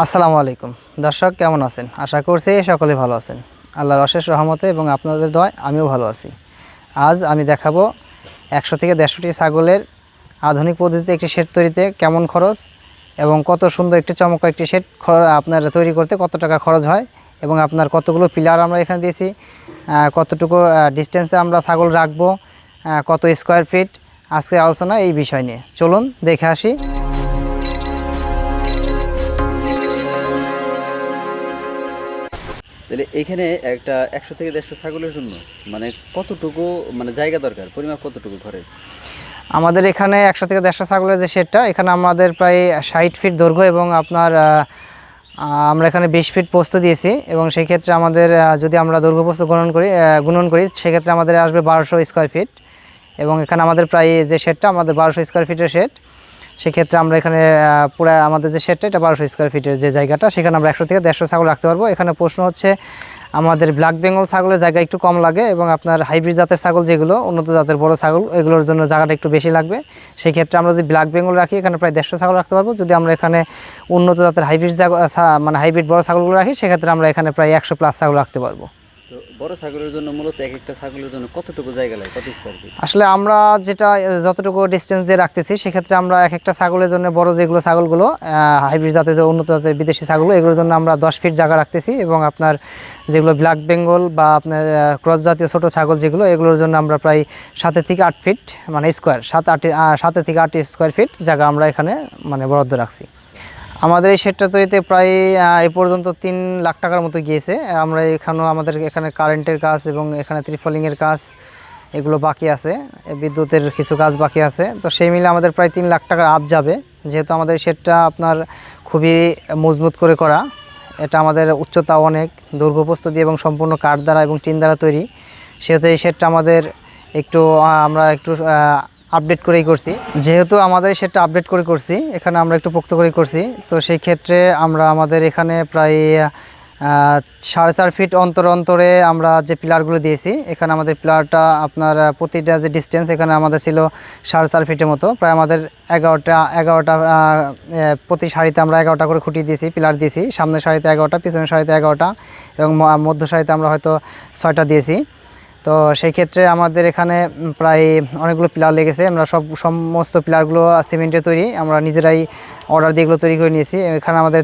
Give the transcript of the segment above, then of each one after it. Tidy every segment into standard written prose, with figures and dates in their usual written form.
আসসালামু আলাইকুম দর্শক, কেমন আছেন? আশা করছি সকলে ভালো আছেন। আল্লাহর অশেষ রহমতে এবং আপনাদের দোয়ায় আমিও ভালো আছি। আজ আমি দেখাবো 100 থেকে 150টি ছাগলের আধুনিক পদ্ধতিতে একটি শেড তৈরিতে কেমন খরচ এবং কত সুন্দর একটি চমৎকার একটি শেড আপনার তৈরি করতে কত টাকা খরচ হয় এবং আপনার কতগুলো পিলার আমরা এখানে দিয়েছি, কতটুকু ডিস্টেন্সে আমরা ছাগল রাখবো, কত স্কোয়ার ফিট, আজকে আলোচনা এই বিষয় নিয়ে। চলুন দেখে আসি। তাহলে এখানে একটা 100 থেকে 150 ছাগলের জন্য মানে কতটুকু মানে জায়গা দরকার, পরিমাপ কতটুকু ঘরে? আমাদের এখানে 100 থেকে 150 ছাগলের যে শেডটা, এখানে আমাদের প্রায় 60 ফিট দৈর্ঘ্য এবং আপনার আমরা এখানে 20 ফিট প্রস্থ দিয়েছি এবং সেই ক্ষেত্রে আমাদের যদি আমরা দৈর্ঘ্য প্রস্থ গুণন করি সেক্ষেত্রে আমাদের আসবে 1200 স্কোয়ার ফিট। এবং এখানে আমাদের প্রায় যে শেডটা আমাদের 1200 স্কোয়ার ফিটের শেড, সেক্ষেত্রে আমরা এখানে পুরো আমাদের যে শেডটা এটা 1200 স্কোয়ার ফিটের যে জায়গাটা, সেখানে আমরা 100 থেকে 150 ছাগল রাখতে পারবো। এখানে প্রশ্ন হচ্ছে আমাদের ব্ল্যাক বেঙ্গল ছাগলের জায়গা একটু কম লাগে এবং আপনার হাইব্রিড জাতের ছাগল যেগুলো উন্নত জাতের বড় ছাগল, এগুলোর জন্য জায়গাটা একটু বেশি লাগবে। সেই ক্ষেত্রে আমরা যদি ব্ল্যাক বেঙ্গল রাখি এখানে প্রায় 150 ছাগল রাখতে পারবো। যদি আমরা এখানে উন্নত জাতের হাইব্রিড বড় ছাগলগুলো রাখি সেক্ষেত্রে আমরা এখানে প্রায় 100+ ছাগল রাখতে পারবো। তো বড় ছাগলের জন্য মূলত এক একটা ছাগলের জন্য কতটুকু জায়গা লাগে, কত স্কোয়ার ফিট? আসলে আমরা যেটা যতটুকু ডিস্টেন্স দিয়ে রাখতেছি সেক্ষেত্রে আমরা এক একটা ছাগলের জন্য বড় যেগুলো ছাগলগুলো হাইব্রিড জাতের যে উন্নত জাতের বিদেশি ছাগলগুলো, এগুলোর জন্য আমরা 10 ফিট জায়গা রাখতেছি এবং আপনার যেগুলো ব্ল্যাক বেঙ্গল বা আপনার ক্রস জাতীয় ছোটো ছাগল যেগুলো, এগুলোর জন্য আমরা প্রায় 7 থেকে 8 ফিট মানে স্কোয়ার 7 থেকে 8 স্কোয়ার ফিট জায়গা আমরা এখানে মানে বরাদ্দ রাখছি। আমাদের এই শেডটা তৈরিতে প্রায় এই পর্যন্ত 3 লাখ টাকার মতো গিয়েছে। আমরা আমাদের এখানে কারেন্টের কাজ এবং এখানে ত্রিফলিংয়ের কাজ এগুলো বাকি আছে, বিদ্যুতের কিছু কাজ বাকি আছে। তো সেই মিলে আমাদের প্রায় 3 লাখ টাকার আপ যাবে, যেহেতু আমাদের শেডটা আপনার খুবই মজবুত করে করা। এটা আমাদের উচ্চতা অনেক, দৈর্ঘ্যপ্রস্থ দিয়ে এবং সম্পূর্ণ কাঠ দ্বারা এবং টিন দ্বারা তৈরি। সেহেতু এই শেডটা আমাদের আমরা একটু আপডেট করেই করছি। যেহেতু আমাদের সেটা আপডেট করে করছি, এখানে আমরা একটু পোক্ত করেই করছি। তো সেই ক্ষেত্রে আমাদের এখানে প্রায় 4.5 ফিট অন্তরে আমরা যে পিলারগুলো দিয়েছি, এখানে আমাদের পিলারটা আপনার প্রতিটা যে ডিস্টেন্স এখানে আমাদের ছিল 4.5 ফিটের মতো। প্রায় আমাদের 11টা প্রতি সারিতে আমরা 11টা করে খুঁটি দিয়েছি, পিলার দিয়েছি। সামনের সারিতে 11টা, পিছনের সারিতে 11টা এবং মধ্য সারিতে আমরা হয়তো 6টা দিয়েছি। তো সেই ক্ষেত্রে আমাদের এখানে প্রায় অনেকগুলো পিলার লেগেছে। আমরা সমস্ত পিলারগুলো সিমেন্টের তৈরি, আমরা নিজেরাই অর্ডার দিয়ে এগুলো তৈরি করে নিয়েছি। এখানে আমাদের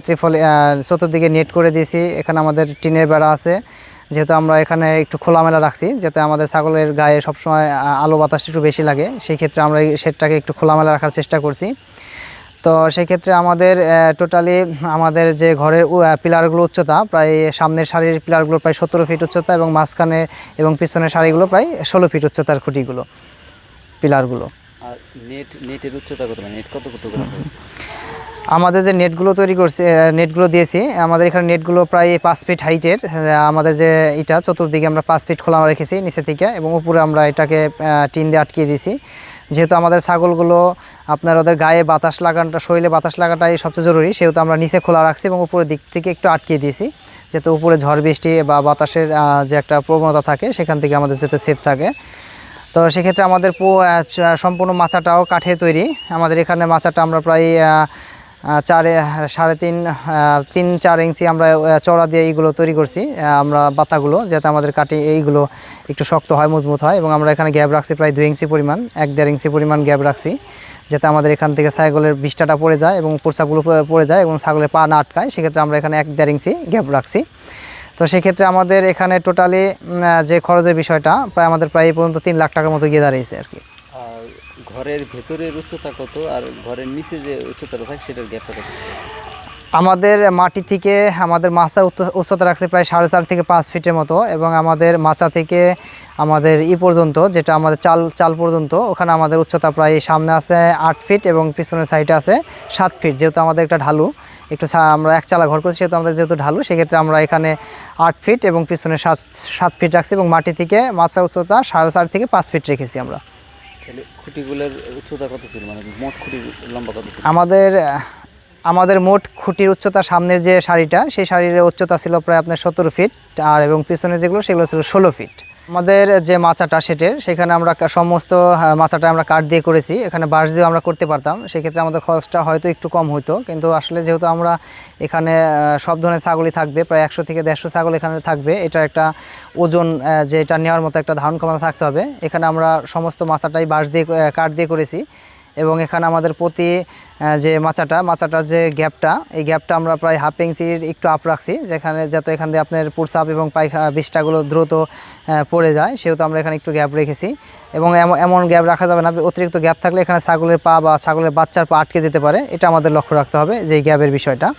চতুর্দিকে নেট করে দিয়েছি। এখানে আমাদের টিনের বেড়া আছে, যেহেতু আমরা এখানে একটু খোলামেলা রাখছি, যাতে আমাদের ছাগলের গায়ে সবসময় আলো বাতাসটা একটু বেশি লাগে। সেই ক্ষেত্রে আমরা এই শেডটাকে একটু খোলামেলা রাখার চেষ্টা করছি। তো সেক্ষেত্রে আমাদের টোটালি আমাদের যে ঘরের পিলারগুলো উচ্চতা প্রায় সামনের সারির পিলারগুলো প্রায় 17 ফিট উচ্চতা এবং মাঝখানে এবং পিছনের সারিগুলো প্রায় 16 ফিট উচ্চতার খুঁটিগুলো পিলারগুলো। আর নেটের উচ্চতা কত, নেট কত করে? আমাদের যে নেটগুলো তৈরি করছি, নেটগুলো দিয়েছি, আমাদের এখানে নেটগুলো প্রায় 5 ফিট হাইটের। আমাদের যে এটা চতুর্দিকে আমরা 5 ফিট খোলা রেখেছি নিচে থেকে, এবং উপরে আমরা এটাকে টিন দিয়ে আটকিয়ে দিয়েছি। যেহেতু আমাদের ছাগলগুলো আপনার ওদের গায়ে বাতাস লাগানোটা, শরীরে বাতাস লাগাটাই সবচেয়ে জরুরি, সেহেতু আমরা নিচে খোলা রাখছি এবং উপরের দিক থেকে একটু আটকিয়ে দিয়েছি, যাতে উপরে ঝড় বৃষ্টি বা বাতাসের যে একটা প্রবণতা থাকে সেখান থেকে আমাদের যাতে সেফ থাকে। তো সেক্ষেত্রে আমাদের সম্পূর্ণ মাচাটাও কাঠের তৈরি। আমাদের এখানে মাচাটা আমরা প্রায় 3.5 ইঞ্চি আমরা চওড়া দিয়ে এইগুলো তৈরি করছি আমরা বাতাগুলো, যাতে আমাদের কাঠে এইগুলো একটু শক্ত হয়, মজবুত হয়। এবং আমরা এখানে গ্যাপ রাখছি প্রায় 2 ইঞ্চি পরিমাণ, 1.5 ইঞ্চি পরিমাণ গ্যাপ রাখছি, যাতে আমাদের এখান থেকে ছাগলের বিষ্ঠাটা পড়ে যায় এবং প্রস্রাবগুলো পড়ে যায় এবং ছাগলের পা না আটকায়। সেক্ষেত্রে আমরা এখানে 1.5 ইঞ্চি গ্যাপ রাখছি। তো সেক্ষেত্রে আমাদের এখানে টোটালি যে খরচের বিষয়টা প্রায় আমাদের প্রায় এই পর্যন্ত 3 লাখ টাকার মতো গিয়ে দাঁড়িয়েছে আর কি। আর ঘরের ভেতরের উচ্চতা কত আর ঘরের নিচে যে উচ্চতাটা থাকে সেটার গ্যাপটা কত? আমাদের মাটি থেকে আমাদের মাচার উচ্চতা রাখছে প্রায় 4.5 থেকে 5 ফিটের মতো, এবং আমাদের মাচা থেকে আমাদের পর্যন্ত যেটা আমাদের চাল পর্যন্ত, ওখানে আমাদের উচ্চতা প্রায় সামনে আছে 8 ফিট এবং পিছনের সাইডে আছে 7 ফিট। যেহেতু আমাদের একটা ঢালু, আমরা একচালা ঘর করছি, সেহেতু আমাদের যেহেতু ঢালু, সেক্ষেত্রে আমরা এখানে 8 ফিট এবং পিছনে 7 ফিট রাখছি, এবং মাটি থেকে মাচার উচ্চতা 4.5 থেকে 5 ফিট রেখেছি আমরা। খুঁটিগুলোর উচ্চতা কত ছিল, মানে মোট খুঁটির লম্বা কত ছিল? আমাদের মোট খুঁটির উচ্চতা সামনের যে সারিটা, সেই সারির উচ্চতা ছিল প্রায় আপনার 17 ফিট, আর এবং পিছনে যেগুলো সেগুলো ছিল 16 ফিট। আমাদের যে মাচাটা সেখানে আমরা সমস্ত মাচাটা আমরা কাঠ দিয়ে করেছি, এখানে বাঁশ দিয়েও আমরা করতে পারতাম, সেক্ষেত্রে আমাদের খরচটা হয়তো একটু কম হতো, কিন্তু আসলে যেহেতু আমরা এখানে সব ধরনের ছাগলই থাকবে, প্রায় 100 থেকে 150 ছাগল এখানে থাকবে, এটা একটা ওজন যে এটা নেওয়ার মতো একটা ধারণ ক্ষমতা থাকতে হবে, এখানে আমরা সমস্ত মাচাটাই বাঁশ দিয়ে কাঠ দিয়ে করেছি। এবং এখানে আমাদের প্রতি যে মাচাটার যে গ্যাপটা, এই গ্যাপটা আমরা প্রায় 1/2 ইঞ্চির একটু আপ রাখছি, যেখানে যাতে এখান দিয়ে আপনার প্রস্রাব এবং পায়খানা বিষ্ঠাগুলো দ্রুত পড়ে যায়, সেহেতু আমরা এখানে একটু গ্যাপ রেখেছি। এবং এমন গ্যাপ রাখা যাবে না, অতিরিক্ত গ্যাপ থাকলে এখানে ছাগলের পা বা ছাগলের বাচ্চার পা আটকে যেতে পারে, এটা আমাদের লক্ষ্য রাখতে হবে যে গ্যাপের বিষয়টা।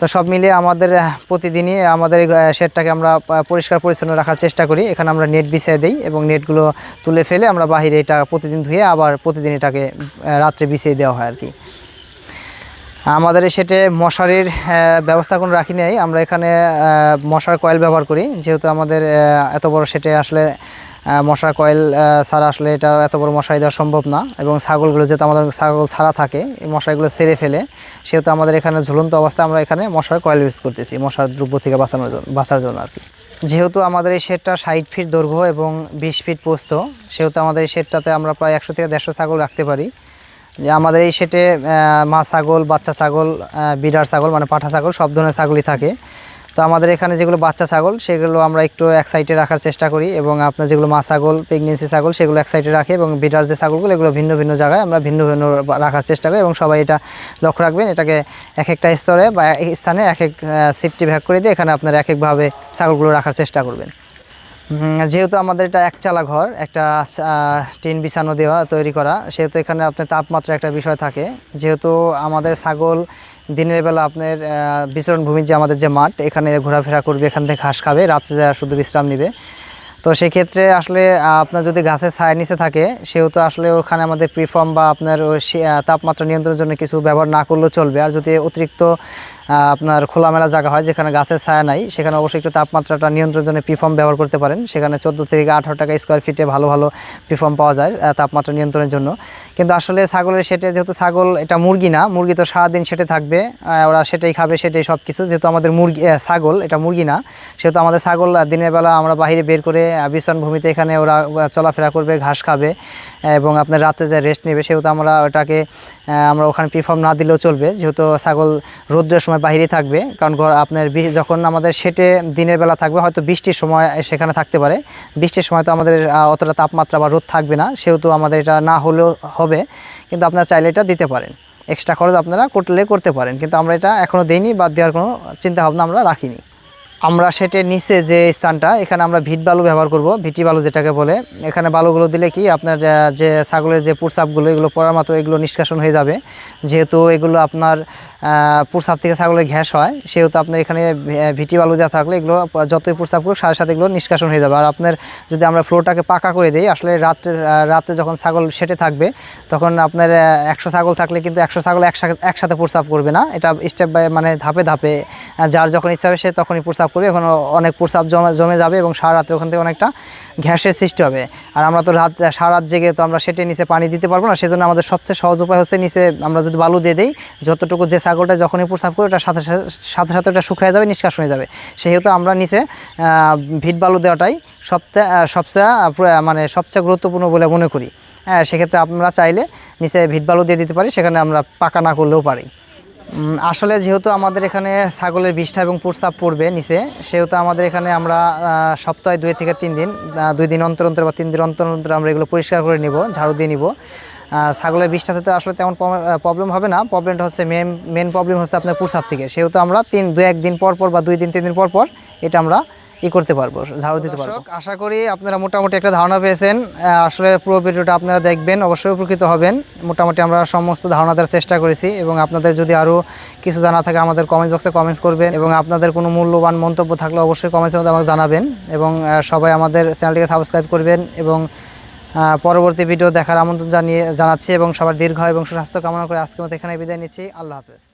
তো সব মিলিয়ে আমাদের প্রতিদিনই আমাদের শেডটাকে আমরা পরিষ্কার পরিচ্ছন্ন রাখার চেষ্টা করি। এখানে আমরা নেট বিছিয়ে দিই এবং নেটগুলো তুলে ফেলে আমরা বাহিরে এটা প্রতিদিন ধুয়ে আবার প্রতিদিন এটাকে রাত্রে বিছিয়ে দেওয়া হয় আর কি। আমাদের এই শেডে মশারির ব্যবস্থা কোনো রাখি নেই, আমরা এখানে মশার কয়েল ব্যবহার করি, যেহেতু আমাদের এত বড় শেডে আসলে মশার কয়েল ছাড়া আসলে এটা এত বড় মশারি দেওয়া সম্ভব না। এবং ছাগলগুলো যেহেতু আমাদের ছাগল ছাড়া থাকে, এই মশারিগুলো ছেড়ে ফেলে, সেহেতু আমাদের এখানে ঝুলন্ত অবস্থায় আমরা এখানে মশার কয়েল ইউজ করতেছি মশার দ্রব্য থেকে বাঁচার জন্য আর কি। যেহেতু আমাদের এই শেডটা 60 ফিট দৈর্ঘ্য এবং 20 ফিট প্রস্থ, সেহেতু আমাদের এই শেডটাতে আমরা প্রায় 100 থেকে 150 ছাগল রাখতে পারি। যে আমাদের এই শেডে মা ছাগল, বাচ্চা ছাগল, বিডার ছাগল মানে পাঠা ছাগল, সব ধরনের ছাগলই থাকে। তো আমাদের এখানে যেগুলো বাচ্চা ছাগল সেগুলো আমরা একটু এক সাইডে রাখার চেষ্টা করি, এবং আপনার যেগুলো মা ছাগল, প্রেগনেন্সি ছাগল, সেগুলো এক সাইডে রাখে, এবং বিডার যে ছাগলগুলো এগুলো ভিন্ন ভিন্ন জায়গায় আমরা ভিন্ন ভিন্ন রাখার চেষ্টা করি। এবং সবাই এটা লক্ষ্য রাখবেন, এটাকে এক একটা স্তরে বা এক স্থানে এক এক সেফটি ভাগ করে দিয়ে এখানে আপনার এক একভাবে ছাগলগুলো রাখার চেষ্টা করবেন। যেহেতু আমাদের এটা একচালা ঘর, একটা টিন বিছানো দেওয়া তৈরি করা, সেহেতু এখানে আপনার তাপমাত্রা একটা বিষয় থাকে। যেহেতু আমাদের ছাগল দিনের বেলা আপনার বিচরণ ভূমির যে আমাদের যে মাঠ, এখানে ঘোরাফেরা করবে, এখান থেকে ঘাস খাবে, রাত্রে যা শুধু বিশ্রাম নেবে। তো সেক্ষেত্রে আসলে আপনার যদি গাছের ছায়া নিচে থাকে, সেহেতু আসলে ওখানে আমাদের প্রিফর্ম বা আপনার তাপমাত্রা নিয়ন্ত্রণের জন্য কিছু ব্যবহার না করলেও চলবে। আর যদি অতিরিক্ত আপনার খোলামেলা জায়গা হয় যেখানে গাছের ছায়া নাই, সেখানে অবশ্যই একটু তাপমাত্রাটা নিয়ন্ত্রণের জন্য প্রিফর্ম ব্যবহার করতে পারেন। সেখানে 14 থেকে 18 টাকা স্কোয়ার ফিটে ভালো ভালো প্রিফর্ম পাওয়া যায় তাপমাত্রা নিয়ন্ত্রণের জন্য। কিন্তু আসলে ছাগলের সেটে, যেহেতু ছাগল এটা মুরগি না, মুরগি তো সারাদিন সেটে থাকবে, ওরা সেটাই খাবে, সেটাই সব কিছু। যেহেতু আমাদের ছাগল এটা মুরগি না, সেহেতু আমাদের ছাগল দিনের বেলা আমরা বাইরে বের করে বিশ্রাম ভূমিতে এখানে ওরা চলাফেরা করবে, ঘাস খাবে, এবং আপনার রাতে যে রেস্ট নেবে, সেহেতু আমরা ওটাকে আমরা ওখানে প্রিফর্ম না দিলেও চলবে। যেহেতু ছাগল রোদ্রের সময় বাইরে থাকবে, কারণ আপনার যখন আমাদের সেটে দিনের বেলা থাকবে, হয়তো বৃষ্টির সময় সেখানে থাকতে পারে, বৃষ্টির সময় তো আমাদের অতটা তাপমাত্রা বা রোদ থাকবে না, সেহেতু আমাদের এটা না হলেও হবে। কিন্তু আপনারা চাইলে এটা দিতে পারেন, এক্সট্রা খরচ আপনারা করতে পারেন, কিন্তু আমরা এটা এখনও দিইনি, বাদ দেওয়ার কোনো চিন্তাভাবনা আমরা রাখিনি। আমরা সেটের নিচে যে স্থানটা, এখানে আমরা ভিট বালু ব্যবহার করব, ভিটি বালু যেটাকে বলে। এখানে বালুগুলো দিলে কি আপনার যে ছাগলের যে প্রস্রাবগুলো, এগুলো পড়ার মাত্র এগুলো নিষ্কাশন হয়ে যাবে। যেহেতু এগুলো আপনার প্রস্রাব থেকে ছাগলের গ্যাস হয়, সেহেতু আপনার এখানে ভিটি বালু দেওয়া থাকলে এগুলো যতই প্রস্রাব করুক সাথে সাথে এগুলো নিষ্কাশন হয়ে যাবে। আর আপনার যদি আমরা ফ্লোরটাকে পাকা করে দিই, আসলে রাত্রে যখন ছাগল সেটে থাকবে, তখন আপনার 100 ছাগল থাকলে কিন্তু 100 ছাগল একসাথে প্রস্রাব করবে না, এটা স্টেপ বাই মানে ধাপে ধাপে যার যখন ইচ্ছা হবে সে তখনই প্রস্রাব করবে, এখন অনেক প্রস্রাব জমে যাবে এবং সারা রাত্রে ওখান থেকে অনেকটা গ্যাসের সৃষ্টি হবে। আর আমরা তো সারা রাত জেগে তো আমরা সেটে নিচে পানি দিতে পারবো না, সেজন্য আমাদের সবচেয়ে সহজ উপায় হচ্ছে নিচে আমরা যদি বালু দিয়ে দিই, যতটুকু যে ছাগলটা যখনই প্রস্রাব করে ওটার সাথে সাথে ওটা শুকিয়ে যাবে, নিষ্কাশন হয়ে যাবে। সেহেতু আমরা নিচে ভিট বালু দেওয়াটাই সবচেয়ে গুরুত্বপূর্ণ বলে মনে করি। সেক্ষেত্রে আমরা চাইলে নিচে ভিট বালু দিয়ে দিতে পারি, সেখানে আমরা পাকা না করলেও পারি। আসলে যেহেতু আমাদের এখানে ছাগলের বিষ্ঠা এবং প্রস্রাব পড়বে নিচে, সেহেতু আমাদের এখানে আমরা সপ্তাহে 2 থেকে 3 দিন, 2 দিন অন্তর অন্তর বা 3 দিন অন্তর অন্তর আমরা এগুলো পরিষ্কার করে নিব, ঝাড়ু দিয়ে নিব। ছাগলের বিষ্ঠাতে তো আসলে তেমন প্রবলেম হবে না, প্রবলেমটা হচ্ছে মেন প্রবলেম হচ্ছে আপনার প্রস্রাব থেকে। সেহেতু আমরা 2-1 দিন পর পর বা 2 দিন 3 দিন পর পর এটা আমরা করতে পারবো, ঝাড়ু দিতে পারবো। আশা করি আপনারা মোটামুটি একটা ধারণা পেয়েছেন। আসলে পুরো ভিডিওটা আপনারা দেখবেন, অবশ্যই উপকৃত হবেন। মোটামুটি আমরা সমস্ত ধারণা দেওয়ার চেষ্টা করেছি, এবং আপনাদের যদি আরও কিছু জানা থাকে আমাদের কমেন্ট বক্সে কমেন্টস করবেন, এবং আপনাদের কোনো মূল্যবান মন্তব্য থাকলে অবশ্যই কমেন্টসের মধ্যে আমাকে জানাবেন, এবং সবাই আমাদের চ্যানেলটিকে সাবস্ক্রাইব করবেন। এবং পরবর্তী ভিডিও দেখার আমন্ত্রণ জানাচ্ছি, এবং সবার দীর্ঘ এবং সুস্বাস্থ্য কামনা করে আজকের মতো এখানে বিদায় নিচ্ছি। আল্লাহ হাফেজ।